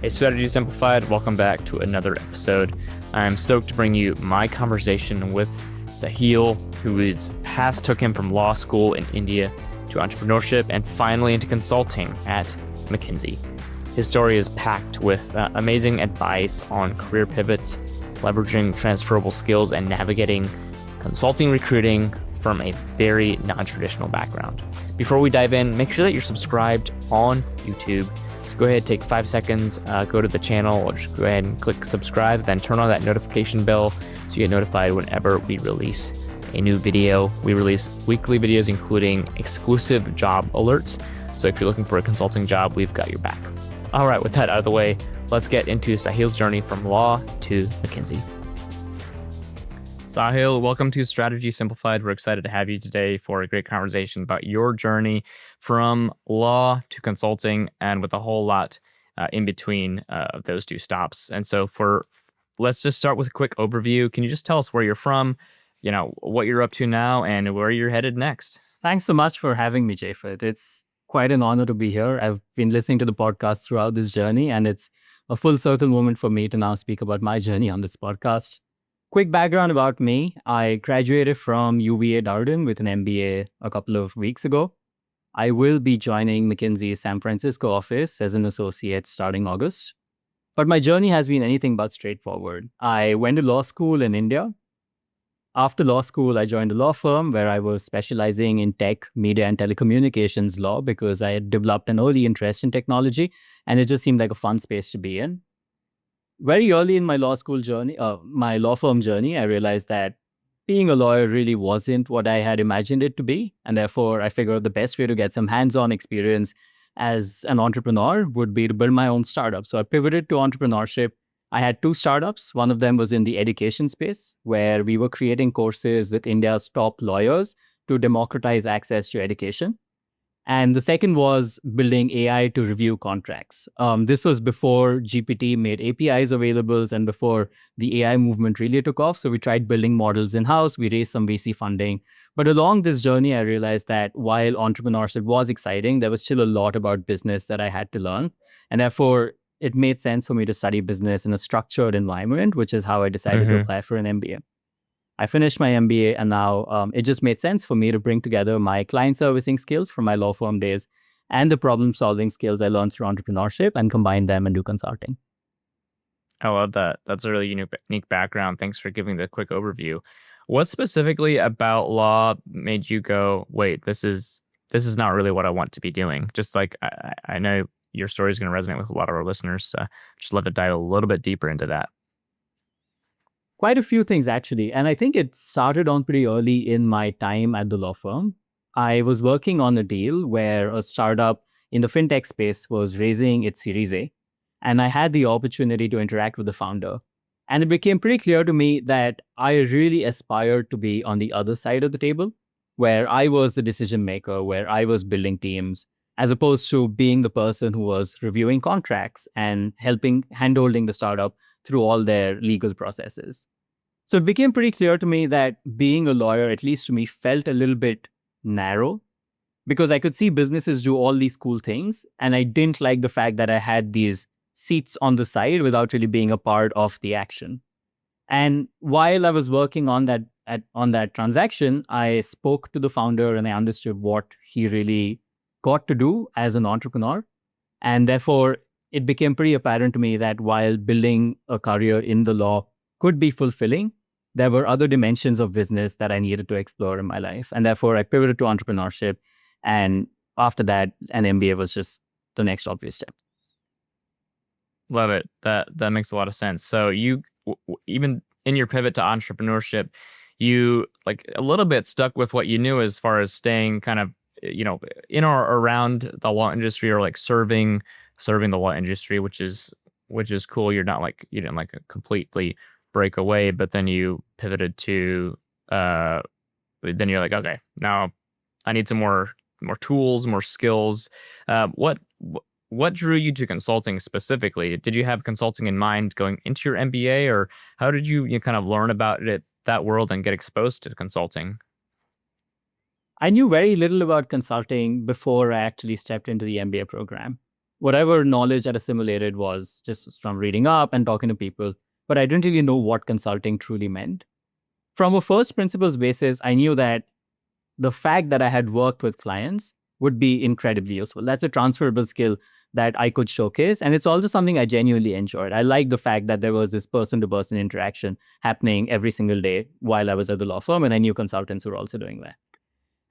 Hey, Strategy Simplified, welcome back to another episode. I'm stoked to bring you my conversation with Saahil, whose path took him from law school in India to entrepreneurship and finally into consulting at McKinsey. His story is packed with amazing advice on career pivots, leveraging transferable skills, and navigating consulting recruiting from a very non-traditional background. Before we dive in, make sure that you're subscribed on YouTube. So go ahead, take 5 seconds, go to the channel, or just go ahead and click subscribe, then turn on that notification bell so you get notified whenever we release a new video. We release weekly videos, including exclusive job alerts. So if you're looking for a consulting job, we've got your back. All right, with that out of the way, let's get into Saahil's journey from law to McKinsey. Saahil, welcome to Strategy Simplified. We're excited to have you today for a great conversation about your journey from law to consulting and with a whole lot in between of those two stops. And so let's just start with a quick overview. Can you just tell us where you're from, what you're up to now and where you're headed next? Thanks so much for having me, Jayford. It's quite an honor to be here. I've been listening to the podcast throughout this journey, and it's a full circle moment for me to now speak about my journey on this podcast. Quick background about me. I graduated from UVA Darden with an MBA a couple of weeks ago. I will be joining McKinsey's San Francisco office as an associate starting August. But my journey has been anything but straightforward. I went to law school in India. After law school, I joined a law firm where I was specializing in tech, media, and telecommunications law because I had developed an early interest in technology, and it just seemed like a fun space to be in. Very early in my law firm journey, I realized that being a lawyer really wasn't what I had imagined it to be. And therefore, I figured the best way to get some hands-on experience as an entrepreneur would be to build my own startup. So I pivoted to entrepreneurship. I had 2 startups. One of them was in the education space, where we were creating courses with India's top lawyers to democratize access to education. And the second was building AI to review contracts. This was before GPT made APIs available and before the AI movement really took off. So we tried building models in-house. We raised some VC funding. But along this journey, I realized that while entrepreneurship was exciting, there was still a lot about business that I had to learn. And therefore, it made sense for me to study business in a structured environment, which is how I decided to apply for an MBA. I finished my MBA, and now it just made sense for me to bring together my client servicing skills from my law firm days and the problem solving skills I learned through entrepreneurship and combine them and do consulting. I love that. That's a really unique background. Thanks for giving the quick overview. What specifically about law made you go, wait, this is not really what I want to be doing? Just like I know your story is going to resonate with a lot of our listeners. Just love to dive a little bit deeper into that. Quite a few things, actually. And I think it started on pretty early in my time at the law firm. I was working on a deal where a startup in the fintech space was raising its Series A. And I had the opportunity to interact with the founder. And it became pretty clear to me that I really aspired to be on the other side of the table, where I was the decision maker, where I was building teams, as opposed to being the person who was reviewing contracts and handholding the startup through all their legal processes. So it became pretty clear to me that being a lawyer, at least to me, felt a little bit narrow because I could see businesses do all these cool things. And I didn't like the fact that I had these seats on the side without really being a part of the action. And while I was working on that transaction, I spoke to the founder and I understood what he really got to do as an entrepreneur. And therefore, it became pretty apparent to me that while building a career in the law could be fulfilling, there were other dimensions of business that I needed to explore in my life. And therefore, I pivoted to entrepreneurship. And after that, an MBA was just the next obvious step. Love it. That makes a lot of sense. So you, even in your pivot to entrepreneurship, you like a little bit stuck with what you knew as far as staying kind of, in or around the law industry or like serving the law industry, which is cool. You didn't like completely break away, but then you pivoted to then you're like, okay, now I need some more tools, more skills. What drew you to consulting specifically? Did you have consulting in mind going into your MBA, or how did you kind of learn about that world and get exposed to consulting? I knew very little about consulting before I actually stepped into the MBA program. whatever knowledge that assimilated was just from reading up and talking to people, but I didn't really know what consulting truly meant. From a first principles basis, I knew that the fact that I had worked with clients would be incredibly useful. That's a transferable skill that I could showcase. And it's also something I genuinely enjoyed. I like the fact that there was this person to person interaction happening every single day while I was at the law firm. And I knew consultants who were also doing that.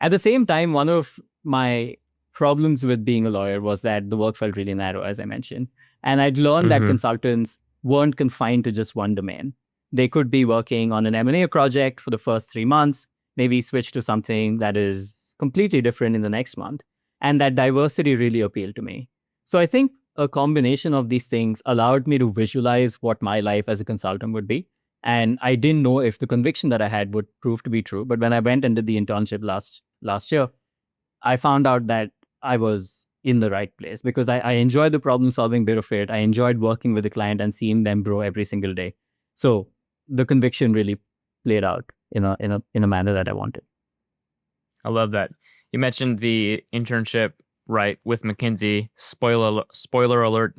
At the same time, one of my problems with being a lawyer was that the work felt really narrow, as I mentioned. And I'd learned that consultants weren't confined to just one domain. They could be working on an M&A project for the first 3 months, maybe switch to something that is completely different in the next month. And that diversity really appealed to me. So I think a combination of these things allowed me to visualize what my life as a consultant would be. And I didn't know if the conviction that I had would prove to be true. But when I went and did the internship last year, I found out that I was in the right place because I enjoyed the problem solving bit of it. I enjoyed working with the client and seeing them grow every single day. So the conviction really played out in a manner that I wanted. I love that. You mentioned the internship, right, with McKinsey. Spoiler alert.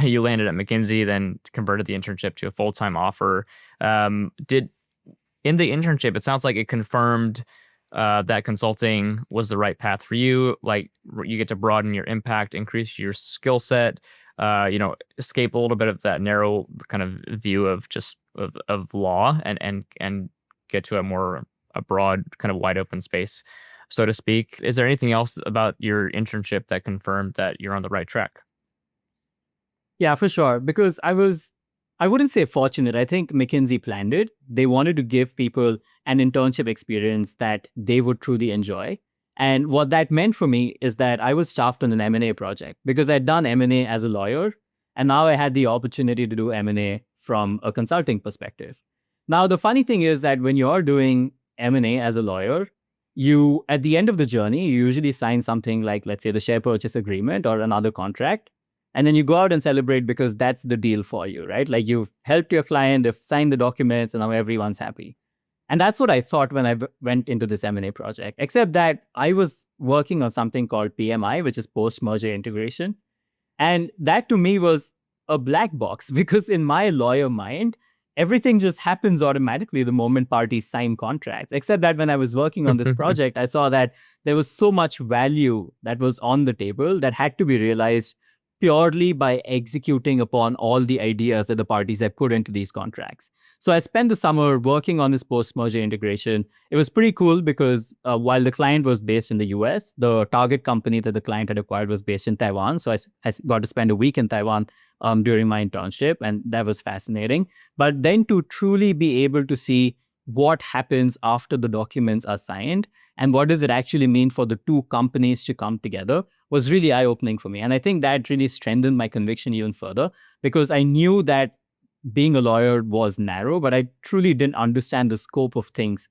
You landed at McKinsey, then converted the internship to a full-time offer. In the internship, it sounds like it confirmed that consulting was the right path for you. Like you get to broaden your impact, increase your skill set, escape a little bit of that narrow kind of view of just of law and get to a broad kind of wide open space, so to speak. Is there anything else about your internship that confirmed that you're on the right track? Yeah, for sure. Because I wouldn't say fortunate. I think McKinsey planned it. They wanted to give people an internship experience that they would truly enjoy. And what that meant for me is that I was staffed on an M&A project because I'd done M&A as a lawyer. And now I had the opportunity to do M&A from a consulting perspective. Now, the funny thing is that when you're doing M&A as a lawyer, you, at the end of the journey, you usually sign something like, let's say, the share purchase agreement or another contract. And then you go out and celebrate because that's the deal for you, right? Like you've helped your client, they've signed the documents, and now everyone's happy. And that's what I thought when I went into this M&A project, except that I was working on something called PMI, which is post-merger integration. And that to me was a black box because in my lawyer mind, everything just happens automatically the moment parties sign contracts. Except that when I was working on this project, I saw that there was so much value that was on the table that had to be realized purely by executing upon all the ideas that the parties had put into these contracts. So I spent the summer working on this post-merger integration. It was pretty cool because while the client was based in the US, the target company that the client had acquired was based in Taiwan. So I got to spend a week in Taiwan during my internship, and that was fascinating. But then to truly be able to see what happens after the documents are signed and what does it actually mean for the two companies to come together was really eye-opening for me. And I think that really strengthened my conviction even further because I knew that being a lawyer was narrow, but I truly didn't understand the scope of things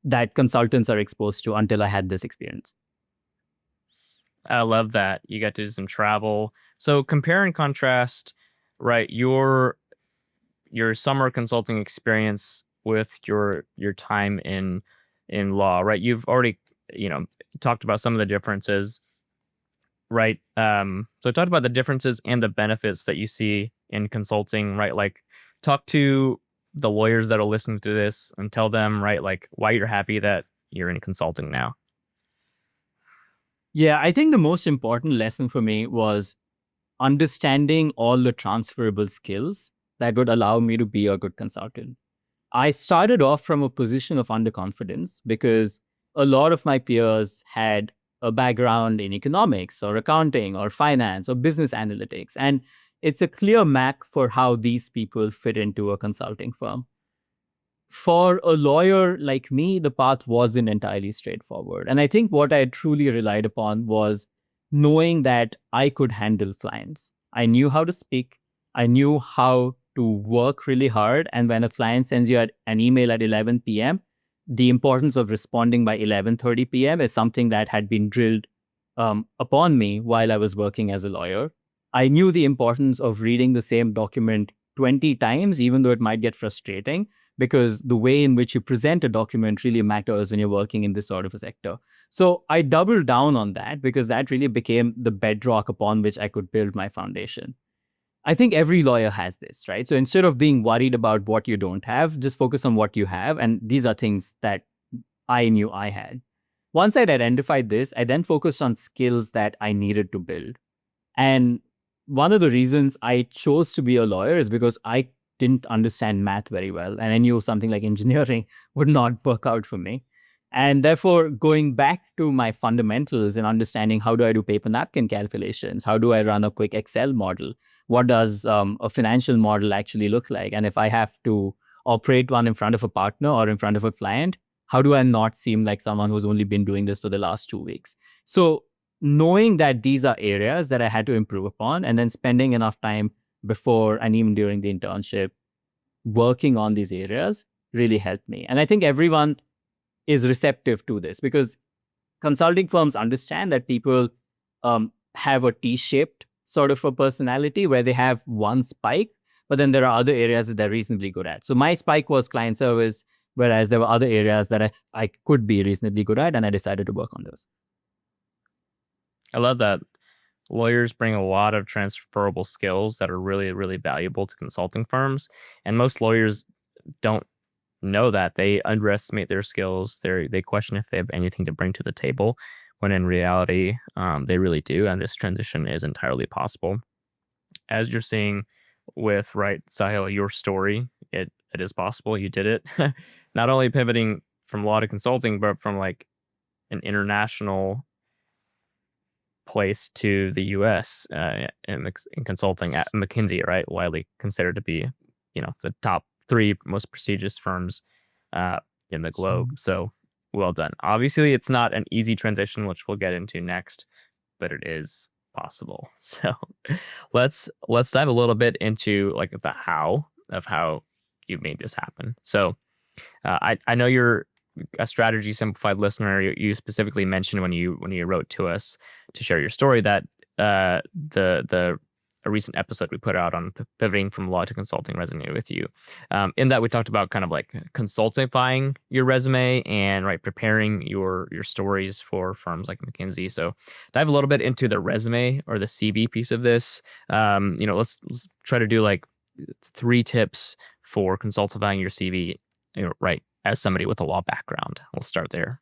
that consultants are exposed to until I had this experience. I love that. You got to do some travel. So compare and contrast, right, your summer consulting experience with your time in law, right? You've already, talked about some of the differences, right? So talk about the differences and the benefits that you see in consulting, right? Like talk to the lawyers that will listen to this and tell them, right, like why you're happy that you're in consulting now. Yeah, I think the most important lesson for me was understanding all the transferable skills that would allow me to be a good consultant. I started off from a position of underconfidence because a lot of my peers had a background in economics or accounting or finance or business analytics. And it's a clear map for how these people fit into a consulting firm. For a lawyer like me, the path wasn't entirely straightforward. And I think what I truly relied upon was knowing that I could handle clients. I knew how to speak. I knew how to work really hard. And when a client sends you an email at 11 p.m., the importance of responding by 11:30 p.m. is something that had been drilled upon me while I was working as a lawyer. I knew the importance of reading the same document 20 times, even though it might get frustrating, because the way in which you present a document really matters when you're working in this sort of a sector. So I doubled down on that because that really became the bedrock upon which I could build my foundation. I think every lawyer has this, right? So instead of being worried about what you don't have, just focus on what you have. And these are things that I knew I had. Once I'd identified this, I then focused on skills that I needed to build. And one of the reasons I chose to be a lawyer is because I didn't understand math very well. And I knew something like engineering would not work out for me. And therefore, going back to my fundamentals and understanding how do I do paper napkin calculations? How do I run a quick Excel model? What does a financial model actually look like? And if I have to operate one in front of a partner or in front of a client, how do I not seem like someone who's only been doing this for the last 2 weeks? So knowing that these are areas that I had to improve upon and then spending enough time before and even during the internship working on these areas really helped me. And I think everyone is receptive to this because consulting firms understand that people have a T-shaped sort of a personality where they have one spike, but then there are other areas that they're reasonably good at. So my spike was client service, whereas there were other areas that I could be reasonably good at, and I decided to work on those. I love that. Lawyers bring a lot of transferable skills that are really, really valuable to consulting firms. And most lawyers don't know that. They underestimate their skills. They question if they have anything to bring to the table, when in reality, they really do. And this transition is entirely possible. As you're seeing with, right, Saahil, your story, it is possible. You did it. Not only pivoting from law to consulting, but from like an international place to the U.S. In consulting at McKinsey, right? Widely considered to be, the top 3 most prestigious firms in the globe. So well done. Obviously, it's not an easy transition, which we'll get into next, but it is possible. So let's dive a little bit into like the how you made this happen. So I know you're a Strategy Simplified listener. You specifically mentioned when you wrote to us to share your story that a recent episode we put out on pivoting from law to consulting resonated with you. In that we talked about kind of like consultifying your resume and preparing your stories for firms like McKinsey. So dive a little bit into the resume or the CV piece of this. Let's try to do like 3 tips for consultifying your CV, as somebody with a law background. We'll start there.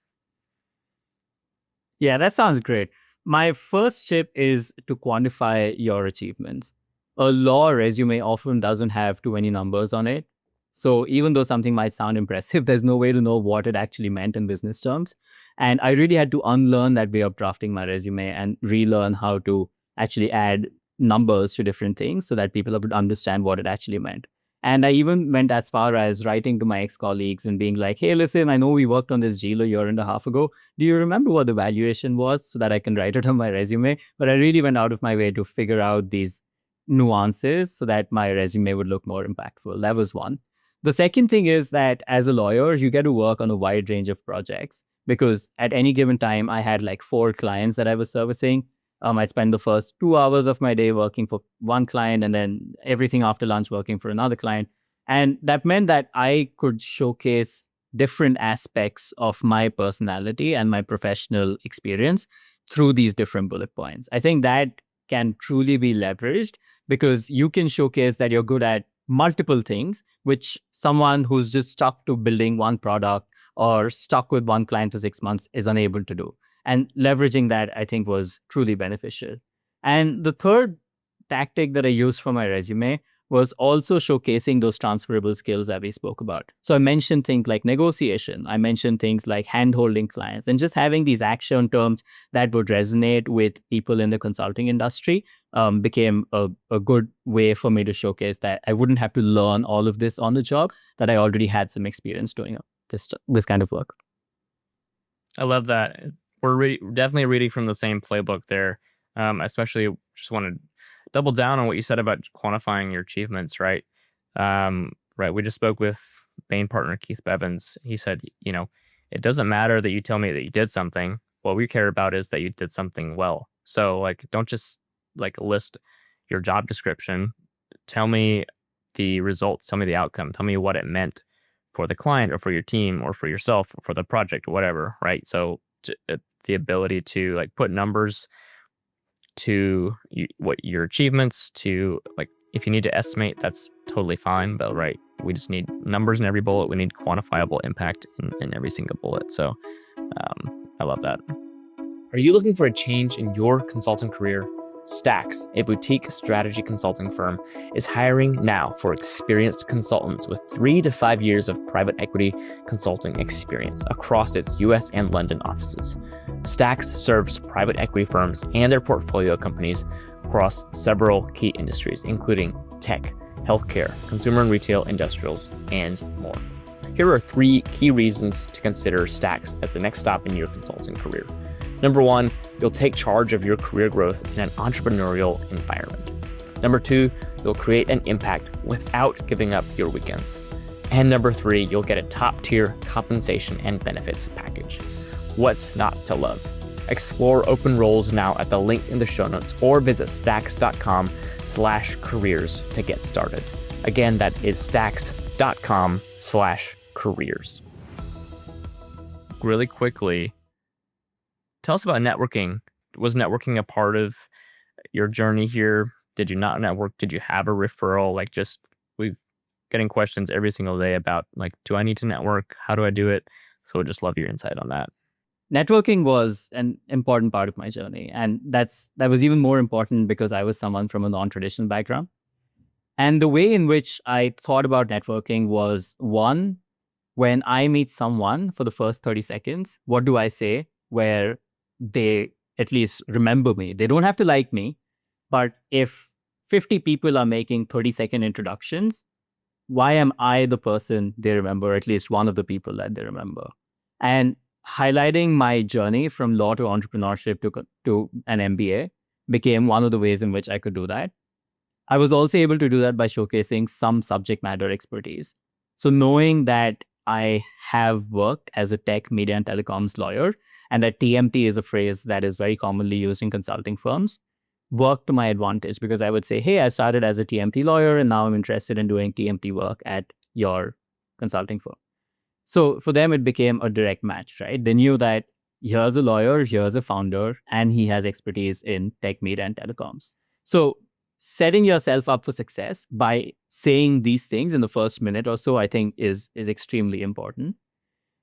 Yeah, that sounds great. My first tip is to quantify your achievements. A law resume often doesn't have too many numbers on it. So even though something might sound impressive, there's no way to know what it actually meant in business terms. And I really had to unlearn that way of drafting my resume and relearn how to actually add numbers to different things so that people would understand what it actually meant. And I even went as far as writing to my ex-colleagues and being like, hey, listen, I know we worked on this deal a year and a half ago. Do you remember what the valuation was so that I can write it on my resume? But I really went out of my way to figure out these nuances so that my resume would look more impactful. That was one. The second thing is that as a lawyer, you get to work on a wide range of projects because at any given time, I had like 4 clients that I was servicing. I'd spend the first 2 hours of my day working for one client and then everything after lunch working for another client. And that meant that I could showcase different aspects of my personality and my professional experience through these different bullet points. I think that can truly be leveraged because you can showcase that you're good at multiple things, which someone who's just stuck to building one product or stuck with one client for 6 months is unable to do. And leveraging that, I think, was truly beneficial. And the third tactic that I used for my resume was also showcasing those transferable skills that we spoke about. So I mentioned things like negotiation. I mentioned things like hand-holding clients and just having these action terms that would resonate with people in the consulting industry became a good way for me to showcase that I wouldn't have to learn all of this on the job, that I already had some experience doing this kind of work. I love that. We're definitely reading from the same playbook there. Especially just want to double down on what you said about quantifying your achievements, right? Right. We just spoke with Bain partner Keith Bevins. He said, it doesn't matter that you tell me that you did something. What we care about is that you did something well. So don't just list your job description. Tell me the results. Tell me the outcome. Tell me what it meant for the client or for your team or for yourself or for the project or whatever, right? So the ability to like put numbers to what your achievements to like, if you need to estimate, that's totally fine. But right, we just need numbers in every bullet. We need quantifiable impact in every single bullet. So I love that. Are you looking for a change in your consulting career? Stacks, a boutique strategy consulting firm, is hiring now for experienced consultants with 3 to 5 years of private equity consulting experience across its US and London offices. Stacks serves private equity firms and their portfolio companies across several key industries, including tech, healthcare, consumer and retail, industrials, and more. Here are 3 key reasons to consider Stacks as the next stop in your consulting career. Number 1, you'll take charge of your career growth in an entrepreneurial environment. Number 2, you'll create an impact without giving up your weekends. And number 3, you'll get a top-tier compensation and benefits package. What's not to love? Explore open roles now at the link in the show notes or visit stacks.com/careers to get started. Again, that is stacks.com/careers. Really quickly, tell us about networking. Was networking a part of your journey here? Did you not network? Did you have a referral? Like, just, we've getting questions every single day about like, do I need to network? How do I do it? So we'd just love your insight on that. Networking was an important part of my journey. And that was even more important because I was someone from a non-traditional background. And the way in which I thought about networking was, one, when I meet someone for the first 30 seconds, what do I say where they at least remember me? They don't have to like me, but if 50 people are making 30-second introductions, why am I the person they remember, at least one of the people that they remember? And highlighting my journey from law to entrepreneurship to an MBA became one of the ways in which I could do that. I was also able to do that by showcasing some subject matter expertise. So knowing that I have worked as a tech, media, and telecoms lawyer, and that TMT is a phrase that is very commonly used in consulting firms, worked to my advantage because I would say, hey, I started as a TMT lawyer and now I'm interested in doing TMT work at your consulting firm. So for them, it became a direct match, right? They knew that here's a lawyer, here's a founder, and he has expertise in tech, media, and telecoms. So setting yourself up for success by saying these things in the first minute or so, I think is extremely important.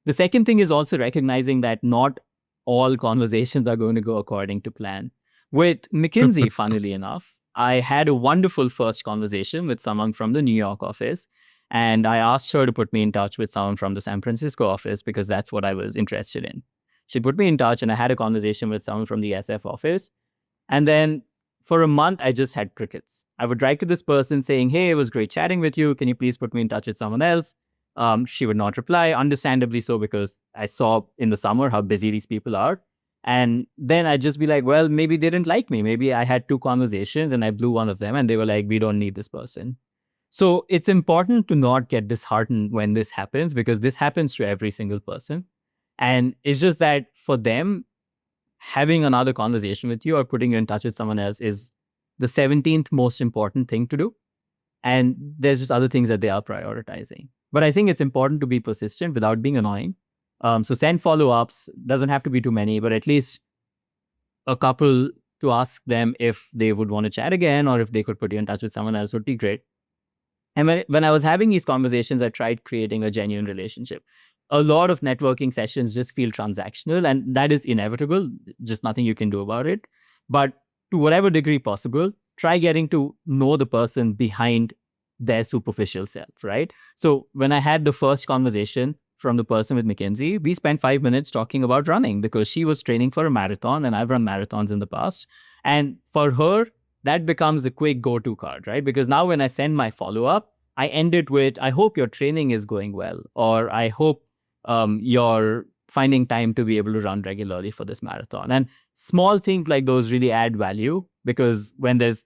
The second thing is also recognizing that not all conversations are going to go according to plan. With McKinsey, funnily enough, I had a wonderful first conversation with someone from the New York office. And I asked her to put me in touch with someone from the San Francisco office because that's what I was interested in. She put me in touch and I had a conversation with someone from the SF office. And then for a month, I just had crickets. I would write to this person saying, hey, it was great chatting with you. Can you please put me in touch with someone else? She would not reply, understandably so, because I saw in the summer how busy these people are. And then I'd just be like, well, maybe they didn't like me. Maybe I had 2 conversations and I blew one of them and they were like, we don't need this person. So it's important to not get disheartened when this happens because this happens to every single person. And it's just that for them, having another conversation with you or putting you in touch with someone else is the 17th most important thing to do. And there's just other things that they are prioritizing. But I think it's important to be persistent without being annoying. So send follow-ups, doesn't have to be too many, but at least a couple to ask them if they would want to chat again or if they could put you in touch with someone else would be great. And when I was having these conversations, I tried creating a genuine relationship. A lot of networking sessions just feel transactional, and that is inevitable, just nothing you can do about it. But to whatever degree possible, try getting to know the person behind their superficial self, right? So when I had the first conversation from the person with McKinsey, we spent 5 minutes talking about running because she was training for a marathon and I've run marathons in the past. And for her, that becomes a quick go-to card, right? Because now when I send my follow-up, I end it with, I hope your training is going well, or I hope you're finding time to be able to run regularly for this marathon. And small things like those really add value because when there's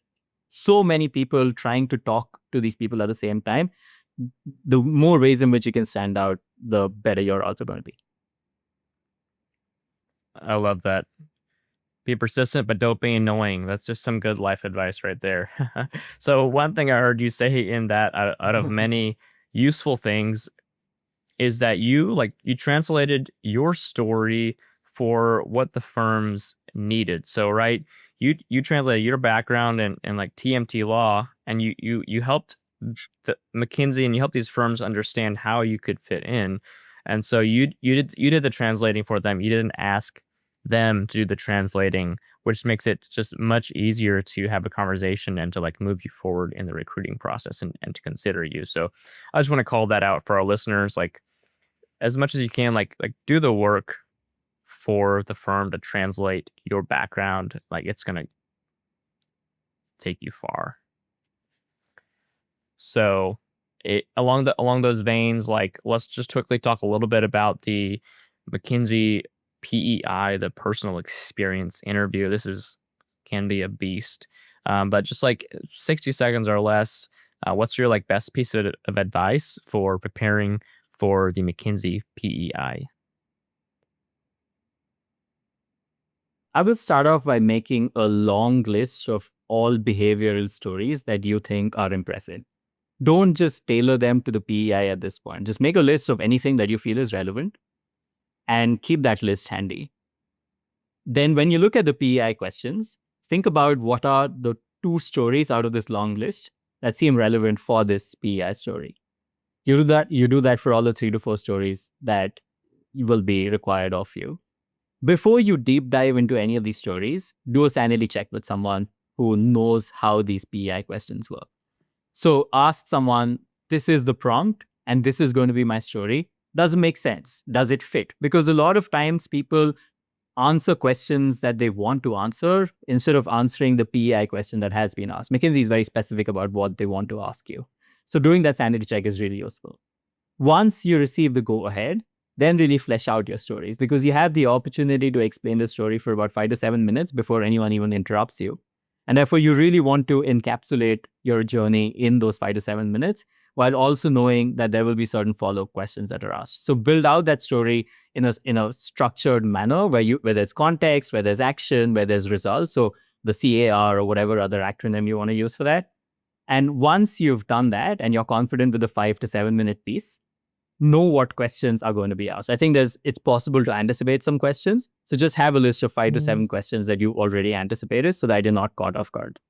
so many people trying to talk to these people at the same time, the more ways in which you can stand out, the better you're also going to be. I love that. Be persistent, but don't be annoying. That's just some good life advice right there. So one thing I heard you say in that, out of many useful things, is that you translated your story for what the firms needed. So, right, you translated your background in like TMT law, and you helped the McKinsey and you helped these firms understand how you could fit in. And so you did the translating for them. You didn't ask them to do the translating, which makes it just much easier to have a conversation and to like move you forward in the recruiting process and to consider you. So I just want to call that out for our listeners. Like, as much as you can, like do the work for the firm to translate your background. Like, it's gonna take you far. So along those veins, like, let's just quickly talk a little bit about the McKinsey PEI, the personal experience interview. Can be a beast. But just like 60 seconds or less, what's your like best piece of advice for preparing for the McKinsey PEI? I will start off by making a long list of all behavioral stories that you think are impressive. Don't just tailor them to the PEI at this point. Just make a list of anything that you feel is relevant and keep that list handy. Then when you look at the PEI questions, think about what are the 2 stories out of this long list that seem relevant for this PEI story. You do that for all the 3 to 4 stories that will be required of you. Before you deep dive into any of these stories, do a sanity check with someone who knows how these PEI questions work. So ask someone, this is the prompt and this is going to be my story. Does it make sense? Does it fit? Because a lot of times people answer questions that they want to answer instead of answering the PEI question that has been asked. McKinsey is very specific about what they want to ask you. So doing that sanity check is really useful. Once you receive the go ahead, then really flesh out your stories, because you have the opportunity to explain the story for about 5 to 7 minutes before anyone even interrupts you. And therefore, you really want to encapsulate your journey in those 5 to 7 minutes, while also knowing that there will be certain follow-up questions that are asked. So build out that story in a structured manner where there's context, where there's action, where there's results. So the CAR or whatever other acronym you want to use for that. And once you've done that and you're confident with the 5 to 7 minute piece, know what questions are going to be asked. I think it's possible to anticipate some questions. So just have a list of 5 to 7 questions that you already anticipated so that you're not caught off guard.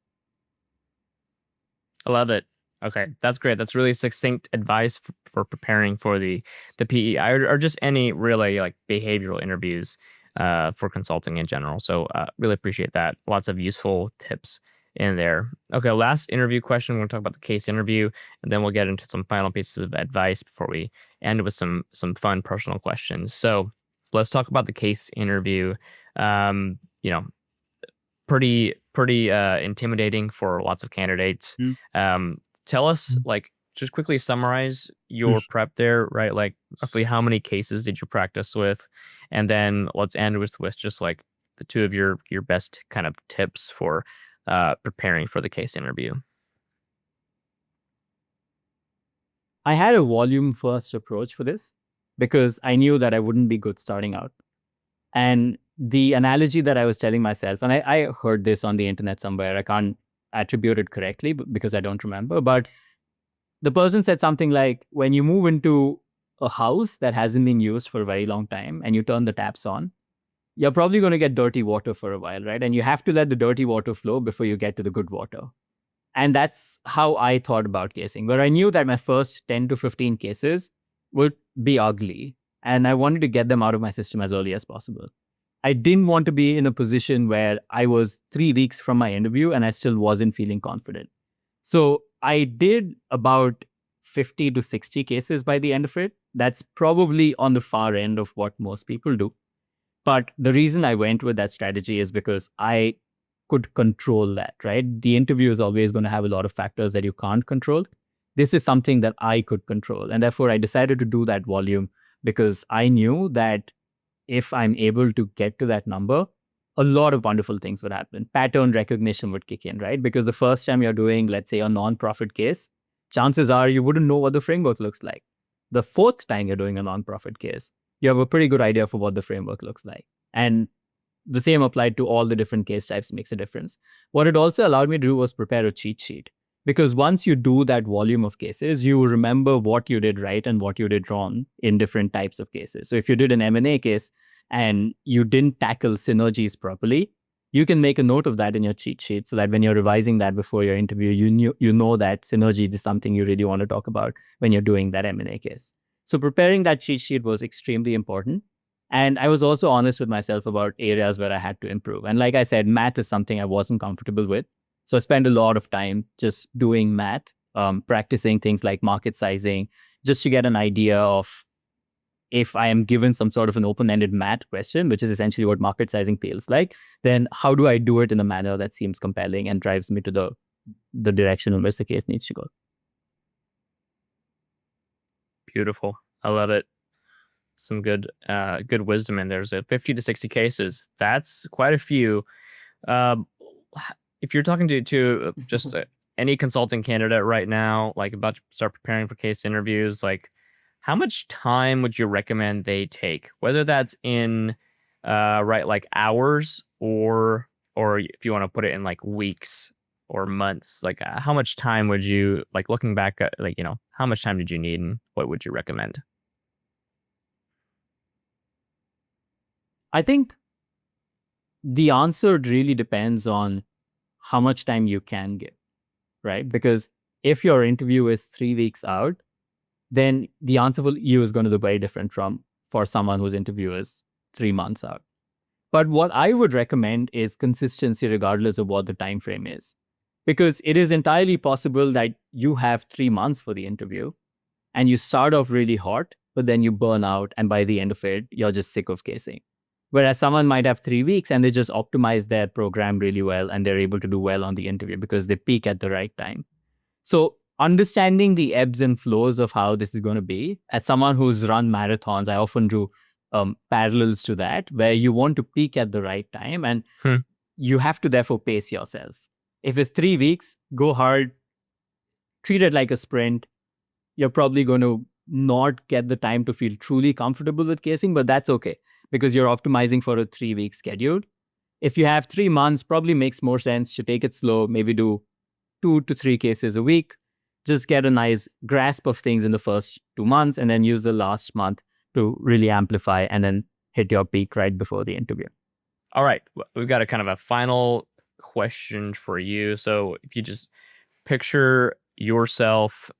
I love it. Okay, that's great. That's really succinct advice for preparing for the PEI or just any really like behavioral interviews for consulting in general. So really appreciate that. Lots of useful tips in there. Okay, last interview question. We're going to talk about the case interview, and then we'll get into some final pieces of advice before we end with some fun personal questions. So let's talk about the case interview. Pretty intimidating for lots of candidates. Tell us, like, just quickly summarize your prep there, right? Like, roughly how many cases did you practice with? And then let's end with just like the 2 of your best kind of tips for preparing for the case interview. I had a volume first approach for this because I knew that I wouldn't be good starting out. And the analogy that I was telling myself, and I heard this on the internet somewhere, I can't attribute it correctly because I don't remember, but the person said something like, when you move into a house that hasn't been used for a very long time and you turn the taps on, you're probably going to get dirty water for a while, right? And you have to let the dirty water flow before you get to the good water. And that's how I thought about casing, where I knew that my first 10 to 15 cases would be ugly. And I wanted to get them out of my system as early as possible. I didn't want to be in a position where I was 3 weeks from my interview and I still wasn't feeling confident. So I did about 50 to 60 cases by the end of it. That's probably on the far end of what most people do. But the reason I went with that strategy is because I could control that, right? The interview is always going to have a lot of factors that you can't control. This is something that I could control. And therefore, I decided to do that volume because I knew that if I'm able to get to that number, a lot of wonderful things would happen. Pattern recognition would kick in, right? Because the first time you're doing, let's say, a non-profit case, chances are you wouldn't know what the framework looks like. The 4th time you're doing a non-profit case, you have a pretty good idea for what the framework looks like. And the same applied to all the different case types makes a difference. What it also allowed me to do was prepare a cheat sheet, Because once you do that volume of cases, you remember what you did right and what you did wrong in different types of cases. So if you did an M&A case and you didn't tackle synergies properly, you can make a note of that in your cheat sheet so that when you're revising that before your interview, you know that synergy is something you really want to talk about when you're doing that M&A case. So preparing that cheat sheet was extremely important. And I was also honest with myself about areas where I had to improve. And like I said, math is something I wasn't comfortable with. So I spent a lot of time just doing math, practicing things like market sizing, just to get an idea of if I am given some sort of an open-ended math question, which is essentially what market sizing feels like, then how do I do it in a manner that seems compelling and drives me to the direction in which the case needs to go? Beautiful. I love it. Some good wisdom in there. There's 50 to 60 cases. That's quite a few. Um, if you're talking to just any consulting candidate right now, like about to start preparing for case interviews, like how much time would you recommend they take? Whether that's in like hours or if you want to put it in like weeks or months, like how much time would you, like looking back at, like, how much time did you need and what would you recommend? I think the answer really depends on how much time you can give, right? Because if your interview is 3 weeks out, then the answer for you is going to be very different from for someone whose interview is 3 months out. But what I would recommend is consistency regardless of what the time frame is. Because it is entirely possible that you have 3 months for the interview and you start off really hot, but then you burn out and by the end of it, you're just sick of casing. Whereas someone might have 3 weeks and they just optimize their program really well and they're able to do well on the interview because they peak at the right time. So understanding the ebbs and flows of how this is going to be, as someone who's run marathons, I often do parallels to that, where you want to peak at the right time and you have to therefore pace yourself. If it's 3 weeks, go hard, treat it like a sprint. You're probably going to not get the time to feel truly comfortable with casing, but that's okay because you're optimizing for a 3 week schedule. If you have 3 months, probably makes more sense to take it slow, maybe do 2 to 3 cases a week, just get a nice grasp of things in the first 2 months and then use the last month to really amplify and then hit your peak right before the interview. All right. We've got a kind of a final question for you. So if you just picture yourself,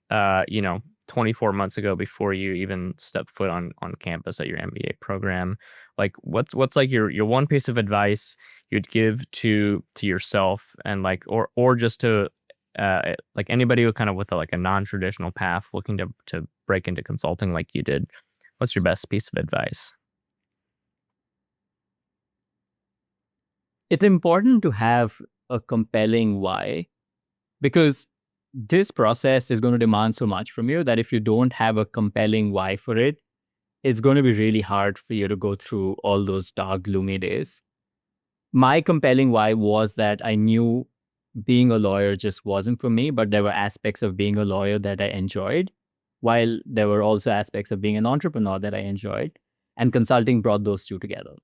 24 months ago before you even stepped foot on campus at your MBA program, like what's like your one piece of advice you'd give to yourself and like, or just to like anybody who kind of with a non-traditional path looking to break into consulting like you did, what's your best piece of advice? It's important to have a compelling why because this process is going to demand so much from you that if you don't have a compelling why for it, it's going to be really hard for you to go through all those dark, gloomy days. My compelling why was that I knew being a lawyer just wasn't for me, but there were aspects of being a lawyer that I enjoyed, while there were also aspects of being an entrepreneur that I enjoyed, and consulting brought those two together.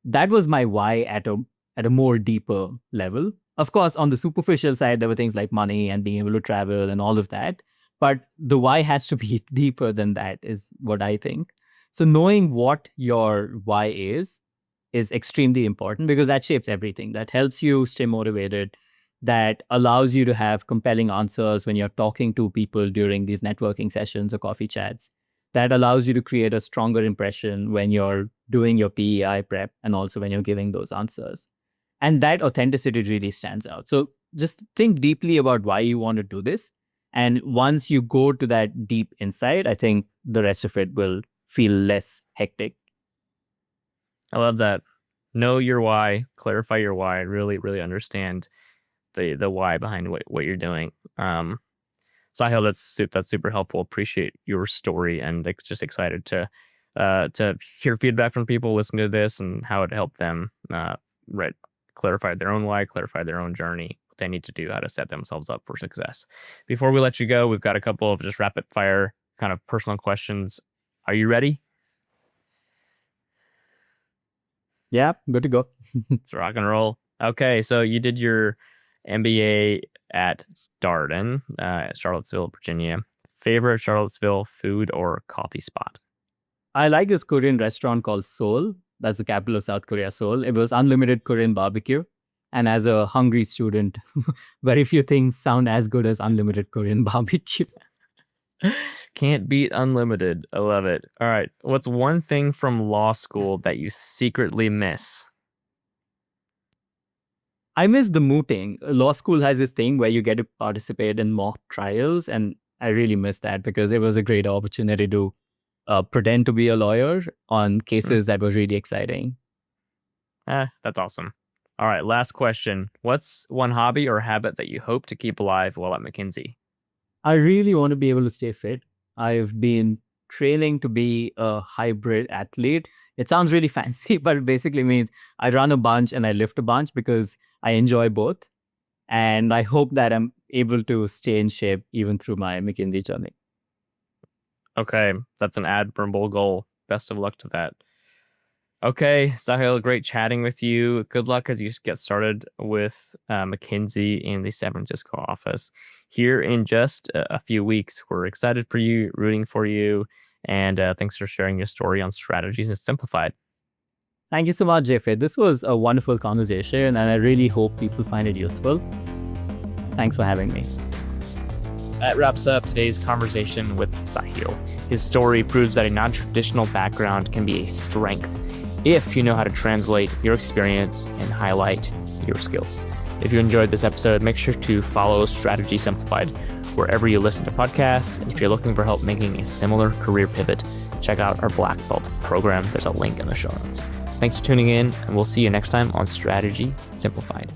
That was my why at a more deeper level. Of course, on the superficial side, there were things like money and being able to travel and all of that. But the why has to be deeper than that, is what I think. So knowing what your why is extremely important because that shapes everything. That helps you stay motivated. That allows you to have compelling answers when you're talking to people during these networking sessions or coffee chats. That allows you to create a stronger impression when you're doing your PEI prep and also when you're giving those answers. And that authenticity really stands out. So just think deeply about why you want to do this. And once you go to that deep insight, I think the rest of it will feel less hectic. I love that. Know your why, clarify your why, really, really understand the why behind what you're doing. Saahil, that's super helpful. Appreciate your story and just excited to hear feedback from people listening to this and how it helped them clarify their own why, clarify their own journey, what they need to do, how to set themselves up for success. Before we let you go, we've got a couple of just rapid fire kind of personal questions. Are you ready? Yeah, good to go. It's rock and roll. Okay, so you did your MBA at Darden, Charlottesville, Virginia. Favorite Charlottesville food or coffee spot? I like this Korean restaurant called Seoul. That's the capital of South Korea, Seoul. It was unlimited Korean barbecue. And as a hungry student, very few things sound as good as unlimited Korean barbecue. Can't beat unlimited. I love it. All right. What's one thing from law school that you secretly miss? I miss the mooting. Law school has this thing where you get to participate in mock trials. And I really miss that because it was a great opportunity to pretend to be a lawyer on cases that were really exciting. That's awesome. All right, last question. What's one hobby or habit that you hope to keep alive while at McKinsey? I really want to be able to stay fit. I've been training to be a hybrid athlete. It sounds really fancy, but it basically means I run a bunch and I lift a bunch because I enjoy both. And I hope that I'm able to stay in shape even through my McKinsey journey. Okay, that's an admirable goal. Best of luck to that. Okay, Saahil, great chatting with you. Good luck as you get started with McKinsey in the San Francisco office. Here in just a few weeks, we're excited for you, rooting for you, and thanks for sharing your story on strategies and simplified. Thank you so much, Jeffrey. This was a wonderful conversation, and I really hope people find it useful. Thanks for having me. That wraps up today's conversation with Saahil. His story proves that a non-traditional background can be a strength if you know how to translate your experience and highlight your skills. If you enjoyed this episode, make sure to follow Strategy Simplified wherever you listen to podcasts. And if you're looking for help making a similar career pivot, check out our Black Belt program. There's a link in the show notes. Thanks for tuning in, and we'll see you next time on Strategy Simplified.